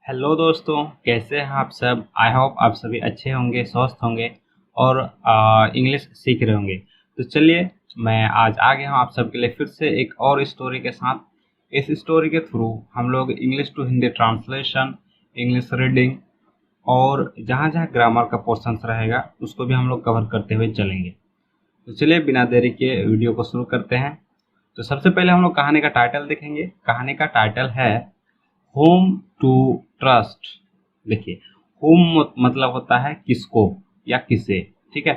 Hello दोस्तों, कैसे हैं आप सब। आई होप आप सभी अच्छे होंगे, स्वस्थ होंगे और इंग्लिश सीख रहे होंगे। तो चलिए, मैं आज आ गया हूँ आप सबके लिए फिर से एक और स्टोरी के साथ। इस स्टोरी के थ्रू हम लोग English to Hindi translation, English reading और जहाँ जहाँ ग्रामर का पोर्शंस रहेगा उसको भी हम लोग कवर करते हुए चलेंगे। तो चलिए, बिना देरी के वीडियो को शुरू करते हैं। तो सबसे पहले हम लोग कहानी का टाइटल देखेंगे। कहानी का टाइटल है होम टू ट्रस्ट। देखिए, होम मतलब होता है किसको या किसे, ठीक है।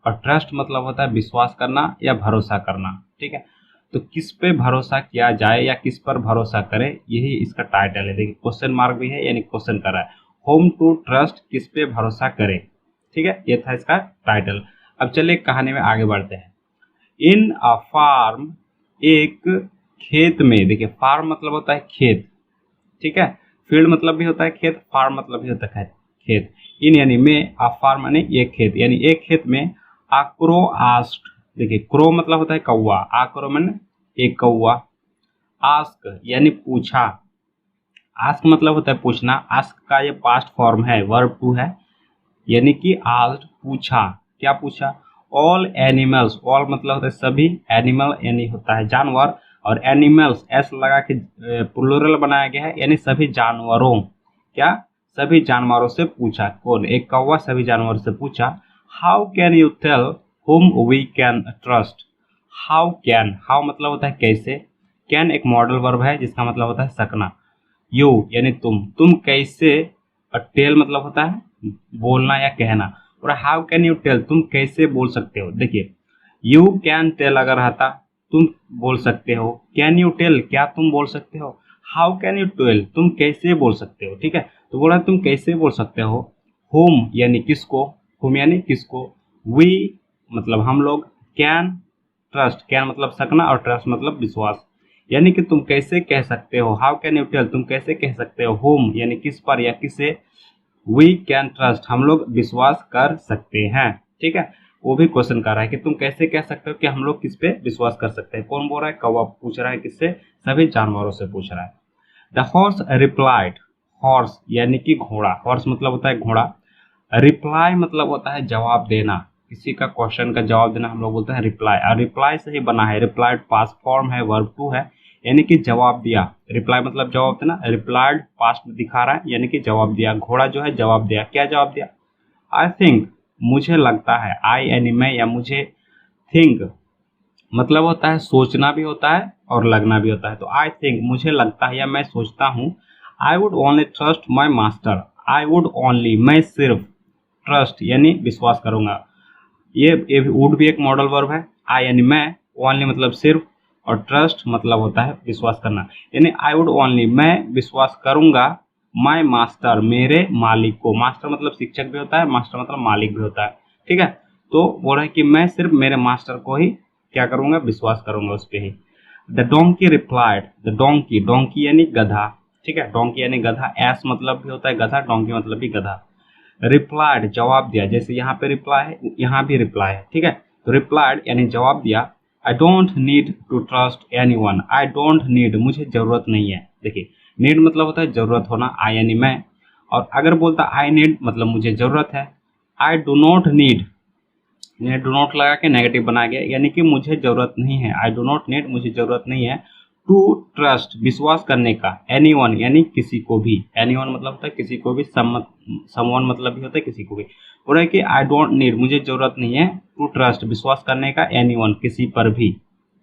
और ट्रस्ट मतलब होता है विश्वास करना या भरोसा करना, ठीक है। तो किस पे भरोसा किया जाए या किस पर भरोसा करें, यही इसका टाइटल है। देखिए, क्वेश्चन मार्क भी है, यानी क्वेश्चन कर रहा है होम टू ट्रस्ट, किस पे भरोसा करें, ठीक है। ये था इसका टाइटल। अब चलिए कहानी में आगे बढ़ते हैं। इन अ फार्म, एक खेत में। देखिए, फार्म मतलब होता है खेत, ठीक है। फील्ड मतलब भी होता है खेत, फार्म मतलब भी होता है खेत। इन यानी में, आ फार्म यानी एक खेत, यानी एक खेत में आ क्रो आस्क्ड। देखिए, क्रो मतलब होता है कौवा, आ क्रो मैंने एक कौवा। आस्क यानी पूछा। आस्क मतलब होता है पूछना। आस्क का ये पास्ट फॉर्म है, वर्ब टू है, यानी कि आस्क्ड पूछा। क्या पूछा? ऑल एनिमल्स, ऑल मतलब होता है सभी, एनिमल यानी होता है जानवर, और एनिमल्स एस लगा के प्लूरल बनाया गया है, यानी सभी जानवरों। क्या? सभी जानवरों से पूछा। कौन? एक कौवा सभी जानवरों से पूछा। How can you tell whom we can trust. How can, how मतलब होता है कैसे। कैन एक मॉडल वर्ब है जिसका मतलब होता है सकना। यू यानी तुम कैसे। और टेल मतलब होता है बोलना या कहना। और हाउ कैन यू टेल, तुम कैसे बोल सकते हो। देखिए, यू कैन टेल अगर रहता, तुम बोल सकते हो। कैन यू टेल, क्या तुम बोल सकते हो। हाउ कैन यू टेल, तुम कैसे बोल सकते हो, ठीक है। तो बोला तुम कैसे बोल सकते हो। होम यानी किसको, होम यानी किसको। वी मतलब हम लोग, कैन ट्रस्ट, कैन मतलब सकना और ट्रस्ट मतलब विश्वास। यानी कि तुम कैसे कह सकते हो, हाउ कैन यू टेल, तुम कैसे कह सकते हो, होम यानी किस पर या किसे, वी कैन ट्रस्ट हम लोग विश्वास कर सकते हैं, ठीक है। वो भी क्वेश्चन कर रहा है कि तुम कैसे कह सकते हो कि हम लोग किस पे विश्वास कर सकते हैं। कौन बोल रहा है? कौवा पूछ रहा है। किससे? सभी जानवरों से पूछ रहा है। द हॉर्स रिप्लाइड, हॉर्स यानी कि घोड़ा, हॉर्स मतलब होता है घोड़ा। रिप्लाई मतलब होता है जवाब देना, किसी का क्वेश्चन का जवाब देना हम लोग बोलते हैं रिप्लाई। और रिप्लाई से ही बना है, रिप्लाइड पास्ट फॉर्म है, वर्ब टू है, यानी कि जवाब दिया। रिप्लाई मतलब जवाब देना, रिप्लाइड पास्ट दिखा रहा है, यानी कि जवाब दिया। घोड़ा जो है जवाब दिया। क्या जवाब दिया? आई थिंक, मुझे लगता है। आई यानी मैं या मुझे, थिंक मतलब होता है सोचना भी होता है और लगना भी होता है। तो आई थिंक मुझे लगता है या मैं सोचता हूँ। I would only trust my master, I would only मैं सिर्फ, ट्रस्ट यानी विश्वास करूंगा। ये वुड भी एक मॉडल वर्ब है। आई यानी मैं, ओनली मतलब सिर्फ, और ट्रस्ट मतलब होता है विश्वास करना। यानी आई वुड ओनली मैं विश्वास करूंगा, माई मास्टर मेरे मालिक को। मास्टर मतलब शिक्षक भी होता है, मास्टर मतलब मालिक भी होता है, ठीक है। तो बोल रहा है कि मैं सिर्फ मेरे मास्टर को ही क्या करूंगा, विश्वास करूंगा उस पर ही। The donkey replied, the donkey, donkey यानी गधा, ठीक है। डोंकी यानी गधा, एस मतलब भी होता है गधा, डोंकी मतलब भी गधा। रिप्लाइड जवाब दिया, जैसे यहाँ पे रिप्लाई है यहाँ भी रिप्लाई है, ठीक है। तो रिप्लाइड यानी जवाब दिया। I don't need to trust anyone, I don't need मुझे जरूरत नहीं है। देखिए, नीड मतलब होता है जरूरत होना, आई यानी मैं, और अगर बोलता आई नीड मतलब मुझे जरूरत है। I do not need, do not लगा के नेगेटिव बनाया गया, यानी कि मुझे जरूरत नहीं है। आई डू नॉट नीड मुझे जरूरत नहीं है। टू ट्रस्ट विश्वास करने का, एनी वन यानी किसी को भी। एनी वन मतलब होता है किसी को भी, समवन मतलब भी होता है किसी को भी। बोल रहा है कि आई डोंट नीड मुझे जरूरत नहीं है, टू ट्रस्ट विश्वास करने का, एनी वन किसी पर भी,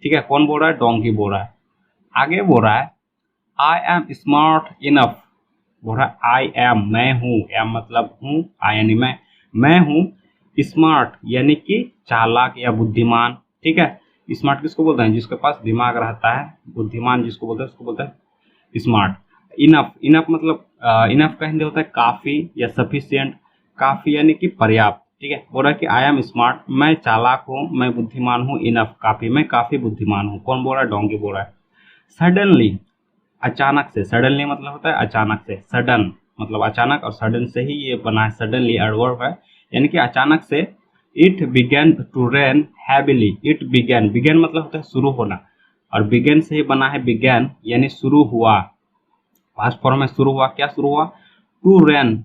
ठीक है। कौन बोल रहा है? डोंकी बोल रहा है। आगे बोल रहा है आई एम स्मार्ट इनफ। बोल रहा है आई एम मैं हूँ, एम मतलब हूँ, आई यानी मैं हूँ स्मार्ट यानी कि चालाक या बुद्धिमान, ठीक है। स्मार्ट किसको बोलते हैं? जिसके पास दिमाग रहता है। बुद्धिमान जिसको बोलते हैं उसको बोलते हैं स्मार्ट। इनफ, इनफ मतलब इनफ का हिंदी होता है काफी या सफिशिएंट। काफी यानी कि पर्याप्त, ठीक है। बोल रहा है कि आई एम स्मार्ट, मैं चालाक हूँ, मैं बुद्धिमान हूँ, इनफ काफी, मैं काफी बुद्धिमान हूँ। कौन बोल रहा है? डोंकी बोल रहा है। सडनली अचानक से, सडनली मतलब होता है अचानक से, सडन मतलब अचानक, और सडन से ही ये बना है, सडनली एडवर्ब है, यानी कि अचानक से। It began to rain heavily, it began, began मतलब होता है शुरू होना, और बिगेन से ही बना है बिगेन, यानी शुरू हुआ। पास्ट फॉर्म में शुरू हुआ। क्या शुरू हुआ? टू रेन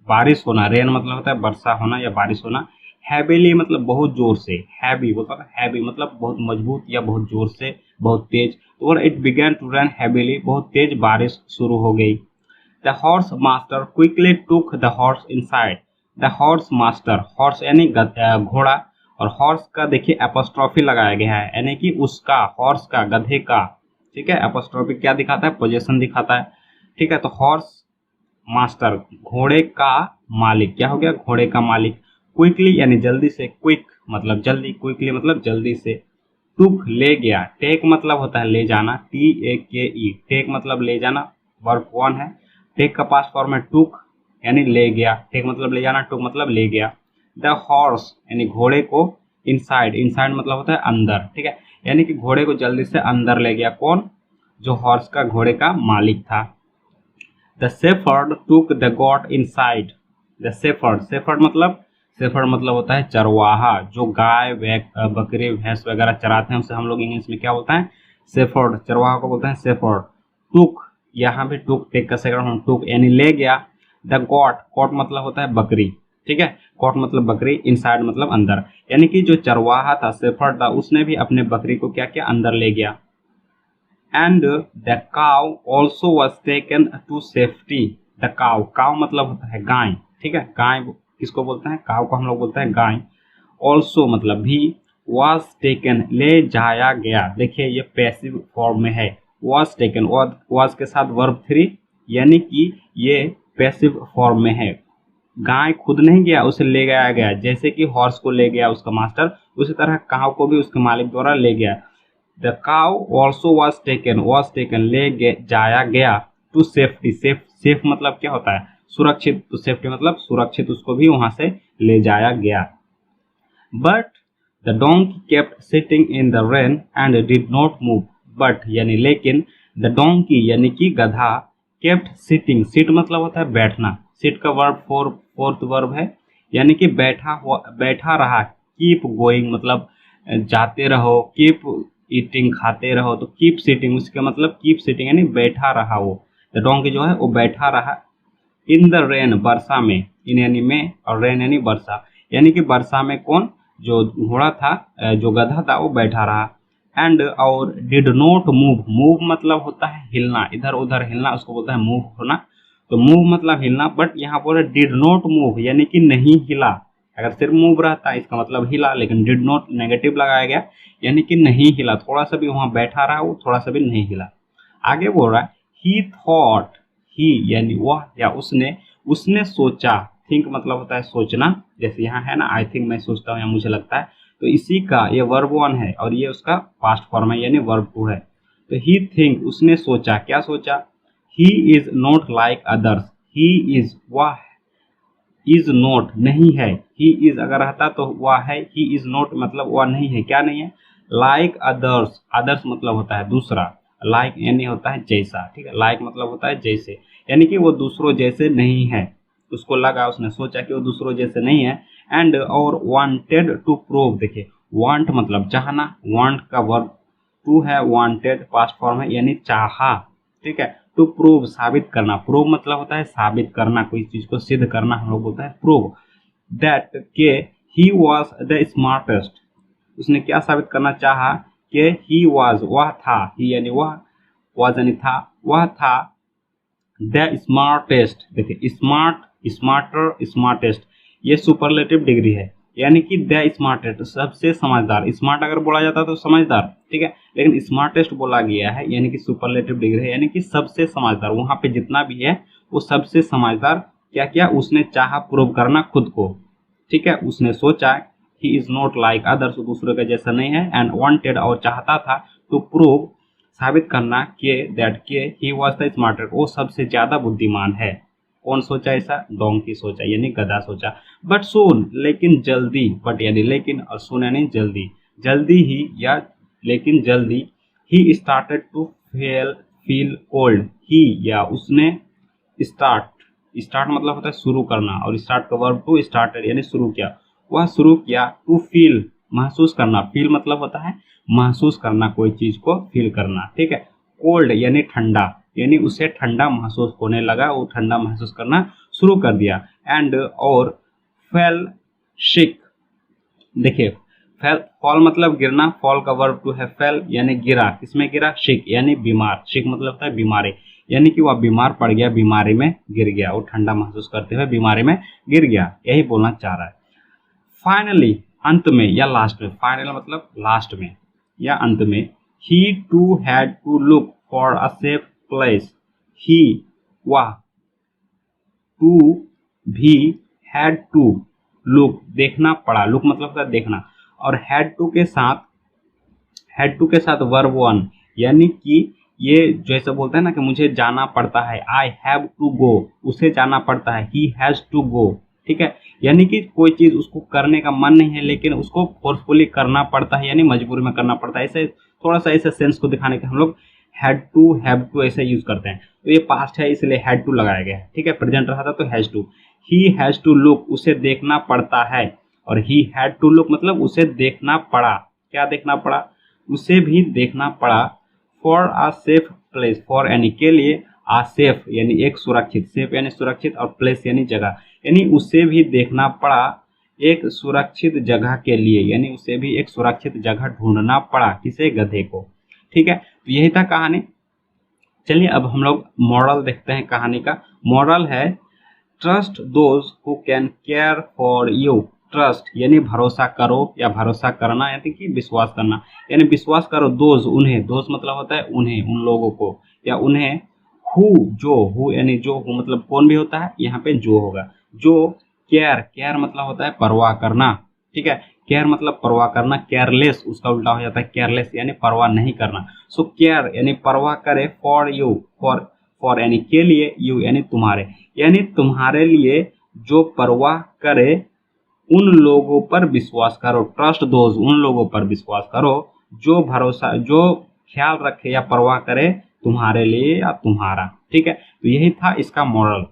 बारिश होना, रेन मतलब होता है वर्षा होना या बारिश होना, हैवीली मतलब बहुत जोर से, हैवी मतलब हैवी मतलब बहुत मजबूत या बहुत जोर से, बहुत तेज। और it began to rain heavily, बहुत तेज बारिश शुरू हो गई। The horse master quickly took the horse inside. The horse master, horse यानी घोड़ा, और हॉर्स का देखिए एपोस्ट्रॉफी लगाया गया है, यानी कि उसका, हॉर्स का, गधे का, ठीक है। एपोस्ट्रॉफी क्या दिखाता है, पोजीशन दिखाता है, ठीक है। तो हॉर्स मास्टर घोड़े का मालिक, क्या हो गया, घोड़े का मालिक। क्विकली यानी जल्दी से, क्विक मतलब जल्दी, क्विकली मतलब जल्दी से। टुक ले गया, टेक मतलब होता है ले जाना, TAKE, टेक मतलब ले जाना, वर्ब वन है। टेक का पास्ट फॉर्म है टुक, यानी ले गया, टेक मतलब ले जाना, टुक मतलब ले गया। द हॉर्स यानी घोड़े को, इनसाइड, इनसाइड मतलब होता है अंदर, ठीक है, यानी कि घोड़े को जल्दी से अंदर ले गया, कौन, जो हॉर्स का, घोड़े का मालिक था। The shepherd took the got inside. The shepherd, shepherd मतलब होता है चरवाहा, जो गाय बकरी भैंस वगैरह चराते हैं, उसे हम लोग इंग्लिश में क्या बोलते हैं, शेफर्ड, चरवाहा को बोलते हैं शेफर्ड। टुक, यहाँ भी टुक, टेक का सेकंड फॉर्म टुक यानी ले गया। द गॉट, गॉट मतलब होता है बकरी, ठीक है, गॉट मतलब बकरी, इनसाइड मतलब अंदर, यानी कि जो चरवाहा था, शेफर्ड था, उसने भी अपने बकरी को क्या किया, अंदर ले गया। And the cow also was taken to safety. The cow, cow मतलब होता है गाय, ठीक है, गाय किसको बोलते हैं, काउ को हम लोग बोलते हैं गाय। ऑल्सो मतलब भी, वॉज टेकन ले जाया गया, देखिए ये पैसिव फॉर्म में है, वॉज टेकन, वॉज के साथ वर्ब 3, यानी कि ये पैसिव फॉर्म में है। गाय खुद नहीं गया, उसे ले गया गया, जैसे कि हॉर्स को ले गया उसका मास्टर, उसी तरह काउ को भी उसके मालिक द्वारा ले गया। The cow also was taken ले जाया गया टू सेफ्टी, सेफ मतलब क्या होता है, सुरक्षित, तो सेफ्टी मतलब सुरक्षित, उसको भी वहां से ले जाया गया। But the donkey kept sitting in the rain and did not move. But यानी लेकिन, द डोंकी यानी कि गधा, केप्ट सिटिंग, सिट मतलब होता है बैठना, सिट का वर्ब फोर्थ वर्ब है, यानी कि बैठा रहा। कीप गोइंग मतलब जाते रहो, कीप ईटिंग खाते रहो, तो कीप सिटिंग, उसका मतलब कीप सिटिंग यानी बैठा रहा वो, द डोंकी जो है वो बैठा रहा। इन द रेन वर्षा में, इन यानी में, और रेन यानी वर्षा, यानी कि वर्षा में कौन, जो घोड़ा था, जो गधा था, वो बैठा रहा। एंड और डिड नॉट मूव, मूव मतलब होता है हिलना, इधर उधर हिलना, उसको बोलता है मूव होना, तो मूव मतलब हिलना, बट यहाँ पर डिड नॉट मूव यानी कि नहीं हिला। अगर सिर्फ मूव रहता इसका मतलब हिला, लेकिन डिड नॉट नेगेटिव लगाया गया, यानी कि नहीं हिला, थोड़ा सा भी वहां बैठा रहा, वो थोड़ा सा भी नहीं हिला। आगे बोल रहा है ही थॉट, ही यानी वह या उसने, उसने सोचा, थिंक मतलब होता है सोचना, जैसे यहाँ है ना, आई थिंक मैं सोचता हूँ या मुझे लगता है, तो इसी का ये वर्ब वन है और ये उसका पास्ट फॉर्म है यानी वर्ब टू है। तो ही थिंक उसने सोचा, क्या सोचा, he is not like others, he is वह, इज नॉट नहीं है, ही इज अगर रहता तो वह है, ही इज नॉट मतलब वह नहीं है, क्या नहीं है, लाइक अदर्स, अदर्स मतलब होता है दूसरा, लाइक यानी होता है जैसा, ठीक है, लाइक मतलब होता है जैसे, यानी कि वो दूसरों जैसे नहीं है, उसको लगा, उसने सोचा कि वो दूसरों जैसे नहीं है। एंड और वांटेड टू प्रूव, देखिए वांट मतलब चाहना, वांट का वर्ब टू है, वांटेड पास्ट फॉर्म है यानी चाहा, ठीक है। टू प्रूव साबित करना, प्रूव मतलब होता है साबित करना, कोई चीज को सिद्ध करना हम लोग बोलते हैं प्रूव। दैट के ही वॉज द स्मार्टेस्ट, उसने क्या साबित करना चाहा, कि ही वॉज वह था, ही यानी वह, वॉज यानी था, वह था, द स्मार्टेस्ट, देखिए स्मार्ट, स्मार्टर, स्मार्टेस्ट, ये सुपरलेटिव डिग्री है, यानी कि द स्मार्टेस्ट सबसे समझदार, स्मार्ट अगर बोला जाता तो समझदार, ठीक है, लेकिन स्मार्टेस्ट बोला गया है यानी कि सुपरलेटिव डिग्री है, यानी कि सबसे समझदार, वहां पे जितना भी है वो सबसे समझदार। क्या किया उसने, चाहा प्रूव करना खुद को, ठीक है, उसने सोचा he is not like others, दूसरों के जैसा नहीं है, एंड वांटेड और चाहता था, टू प्रूव साबित करना, कि दैट के ही वॉज द स्मार्टर, वो सबसे ज्यादा बुद्धिमान है। कौन सोचा ऐसा, डोंकी सोचा यानी गधा सोचा। बट सून लेकिन जल्दी, बट यानी लेकिन और सून यानी जल्दी, जल्दी ही या लेकिन जल्दी, he started to feel cold, he या उसने स्टार्ट, स्टार्ट मतलब होता है शुरू करना, और स्टार्ट का वर्ब टू स्टार्टेड यानी शुरू किया, वह शुरू किया, टू फील महसूस करना, फील मतलब होता है महसूस करना, कोई चीज को फील करना, ठीक है। कोल्ड यानी ठंडा, यानी उसे ठंडा महसूस होने लगा, वो ठंडा महसूस करना शुरू कर दिया। एंड और फेल सिक, देखिए फेल, फॉल मतलब गिरना, फॉल का वर्ब टू है फेल यानी गिरा, किसमें गिरा, सिक यानी बीमार, सिक मतलब होता है बीमारी, यानी कि वह बीमार पड़ गया, बीमारी में गिर गया, वो ठंडा महसूस करते हुए बीमारी में गिर गया, यही बोलना चाह रहा है। फाइनली, अंत में या लास्ट में, फाइनल मतलब लास्ट में या अंत में, he too had to look for a safe place, he वह, टू भी, हैड टू लुक देखना पड़ा, लुक मतलब होता है देखना, और हैड टू के साथ वर्ब वन, यानी कि ये जैसे बोलते हैं ना कि मुझे जाना पड़ता है, आई हैव टू गो, उसे जाना पड़ता है, ही हैज टू गो, ठीक है, यानी कि कोई चीज उसको करने का मन नहीं है लेकिन उसको फोर्सफुली करना पड़ता है, यानी मजबूरी में करना पड़ता है। ऐसे थोड़ा सा ऐसे सेंस को दिखाने के हम लोग हैड टू, हैव टू ऐसे यूज करते हैं। तो ये पास्ट है इसलिए हैड टू लगाया गया है, ठीक है, प्रेजेंट रहा था तो has to. He has to look, उसे देखना पड़ता है, और ही हैड टू लुक मतलब उसे देखना पड़ा, क्या देखना पड़ा, उसे भी देखना पड़ा, for a safe place, for यानी के लिए, आ सेफ यानी एक सुरक्षित, सेफ यानी सुरक्षित, और प्लेस यानी जगह, यानी उसे भी देखना पड़ा एक सुरक्षित जगह के लिए, यानी उसे भी एक सुरक्षित जगह ढूंढना पड़ा, किसे, गधे को, ठीक है। तो यही था कहानी। चलिए अब हम लोग मॉरल देखते हैं कहानी का। मॉरल है trust those who can care for you, trust यानी भरोसा करो या भरोसा करना, यानी कि विश्वास करना, यानी विश्वास करो दोज उन्हें, दोज मतलब होता है उन्हें, उन लोगों को, या उन्हें, हु जो, हु यानी जो, हु मतलब कौन भी होता है, यहाँ पे जो होगा, जो केयर, केयर मतलब होता है परवाह करना, ठीक है, केयर मतलब परवाह करना, केयरलेस उसका उल्टा हो जाता है केयरलेस यानी परवाह नहीं करना। सो केयर यानी परवाह करे, फॉर यू, फॉर यानी के लिए, यू यानी तुम्हारे, यानी तुम्हारे लिए जो परवाह करे उन लोगों पर विश्वास करो, ट्रस्ट दोज उन लोगों पर विश्वास करो जो भरोसा, जो ख्याल रखे या परवाह करे तुम्हारे लिए या तुम्हारा, ठीक है। तो यही था इसका मॉरल।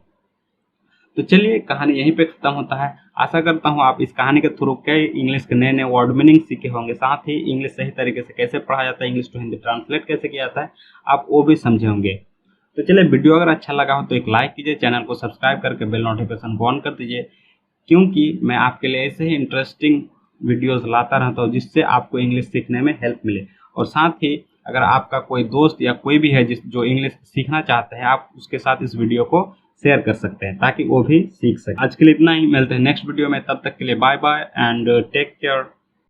तो चलिए कहानी यहीं पे खत्म होता है। आशा करता हूँ आप इस कहानी के थ्रू कई इंग्लिश के नए नए वर्ड मीनिंग सीखे होंगे, साथ ही इंग्लिश सही तरीके से कैसे पढ़ा जाता है, इंग्लिश टू हिंदी ट्रांसलेट कैसे किया जाता है, आप वो भी समझे होंगे। तो चलिए वीडियो अगर अच्छा लगा हो तो एक लाइक कीजिए, चैनल को सब्सक्राइब करके बेल नोटिफिकेशन को ऑन कर दीजिए, क्योंकि मैं आपके लिए ऐसे ही इंटरेस्टिंग वीडियोस लाता रहता हूँ जिससे आपको इंग्लिश सीखने में हेल्प मिले। और साथ ही अगर आपका कोई दोस्त या कोई भी है जो इंग्लिश सीखना चाहते हैं, आप उसके साथ इस वीडियो को शेयर कर सकते हैं ताकि वो भी सीख सके। आज के लिए इतना ही, मिलते हैं नेक्स्ट वीडियो में, तब तक के लिए bye bye and take care.